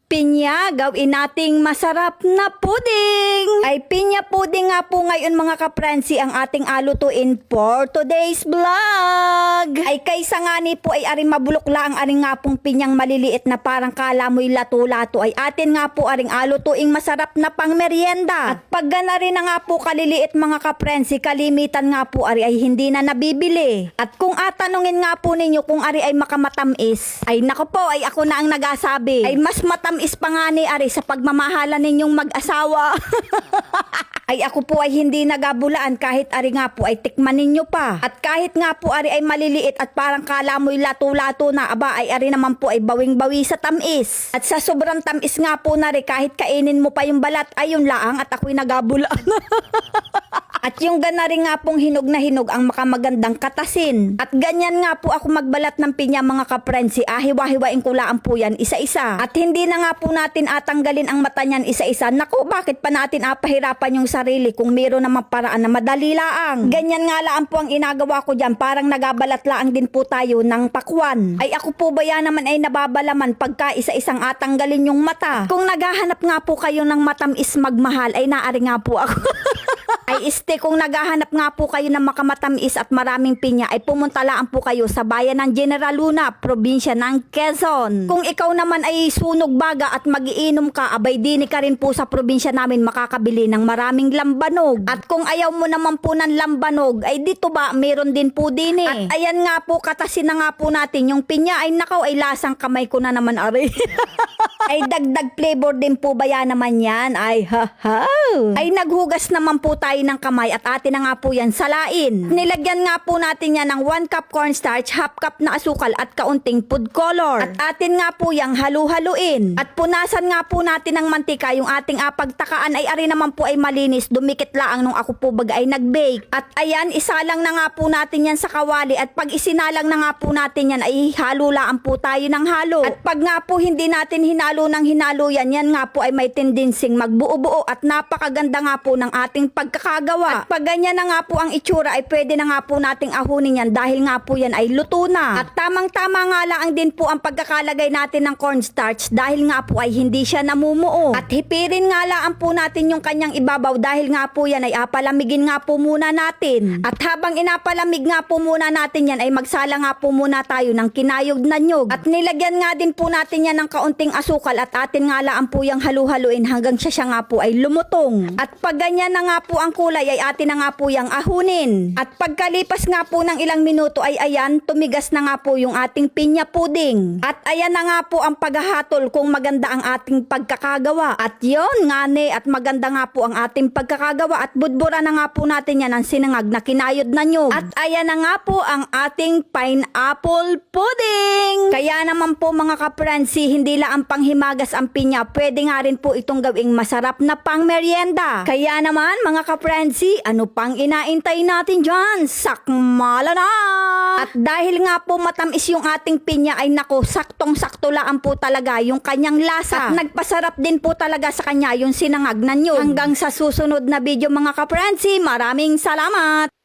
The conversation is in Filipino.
Pinya, gawin nating masarap na puding. Ay pinya puding nga po ngayon mga kaprensi ang ating alutuin for today's vlog. Ay kaysa nga ni po ay aring mabulokla ang aring nga pong pinyang maliliit na parang kala mo'y lato-lato ay atin nga po aring alutuing masarap na pang merienda. At pag gana rin na nga po kaliliit mga kaprensi, kalimitan nga po ari ay hindi na nabibili. At kung atanungin nga po ninyo kung ari ay makamatamis, ay nako po ay ako na ang nagasabi. Ay mas matamis pa nga ni ari sa pagmamahalan ninyong mag-asawa. Ay ako po ay hindi nagabulaan kahit ari nga po ay tikman ninyo pa. At kahit nga po ari ay maliliit at parang kala mo'y lato-lato na, aba ay ari naman po ay bawing-bawi sa tamis. At sa sobrang tamis nga po na rin kahit kainin mo pa yung balat, ayun laang at ako'y nagabulaan. At yung gana rin nga pong hinog na hinog ang makamagandang katasin. At ganyan nga po ako magbalat ng pinya mga kaprensi, hiwa-hiwain ko laan po yan isa-isa. At hindi na nga po natin atanggalin ang mata niyan isa-isa. Naku, bakit pa natin apahirapan yung sarili kung meron naman paraan na madali laang. Ganyan nga laan po ang inagawa ko dyan, parang nagabalat laang din po tayo ng pakwan. Ay ako po ba yan naman ay nababalaman pagka isa-isang atanggalin yung mata. Kung naghahanap nga po kayo ng matamis magmahal, ay naari nga po ako. Ay kung naghahanap nga po kayo ng makamatamis at maraming pinya, ay pumunta lang po kayo sa bayan ng General Luna, probinsya ng Quezon. Kung ikaw naman ay sunog baga at magiinom ka, abay dini ka rin po sa probinsya namin makakabili ng maraming lambanog. At kung ayaw mo naman po ng lambanog, ay dito ba meron din po dini. At ayan nga po, katasin na nga po natin yung pinya. Ay nakaw, ay lasang kamay ko na naman ari. Ay dagdag flavor din po ba yan naman yan? Ay ay naghugas naman po tayo ng kamay at atin na nga po yan salain. Nilagyan nga po natin yan ng 1 cup cornstarch, half cup na asukal at kaunting food color. At atin nga po yang halu-haluin. At punasan nga po natin ng mantika yung ating pagtakaan ay ari naman po ay malinis, dumikit laang nung ako po baga ay nag-bake. At ayan, isalang na nga po natin yan sa kawali at pag isinalang na nga po natin yan ay halulaan po tayo ng halo. At pag nga po hindi natin hinalo ng hinalo yan, yan nga po ay may tendensing magbuo-buo at napakaganda nga po ng ating pagkakagawa. At pag ganyan na nga po ang itsura ay pwede na nga po nating ahunin yan dahil nga po yan ay luto na. At tamang-tama nga lang din po ang pagkakalagay natin ng cornstarch dahil nga po ay hindi siya namumuo. At hipirin nga lang po natin yung kanyang ibabaw dahil nga po yan ay palamigin nga po muna natin. At habang inapalamig nga po muna natin yan ay magsala nga po muna tayo ng kinayog na nyog. At nilagyan nga din po natin yan ng kaunting asukal at atin nga lang po yung halu-haluin hanggang siya nga po ay lumutong. At pag ganyan na nga po ang kulay ay atin na nga po yung ahunin. At pagkalipas nga po ng ilang minuto ay ayan, tumigas na nga po yung ating pinya puding. At ayan na nga po ang paghahatol kung maganda ang ating pagkakagawa. At yon nga ne, at maganda nga po ang ating pagkakagawa at budbura na nga po natin yan ang sinangag na kinayod na nyog. At ayan na nga po ang ating pineapple pudding. Kaya naman po mga kaprensi, hindi lang ang panghimagas ang pinya, pwede nga rin po itong gawing masarap na pang merienda. Kaya naman mga kaprensi, ano pang inaintay natin dyan? Sakmala na! At dahil nga po matamis yung ating pinya ay nako, saktong-sakto lang po talaga yung kanyang lasa. At nagpasarap din po talaga sa kanya yung sinangag na nyog. Hanggang sa susunod na video mga kaprensi, maraming salamat!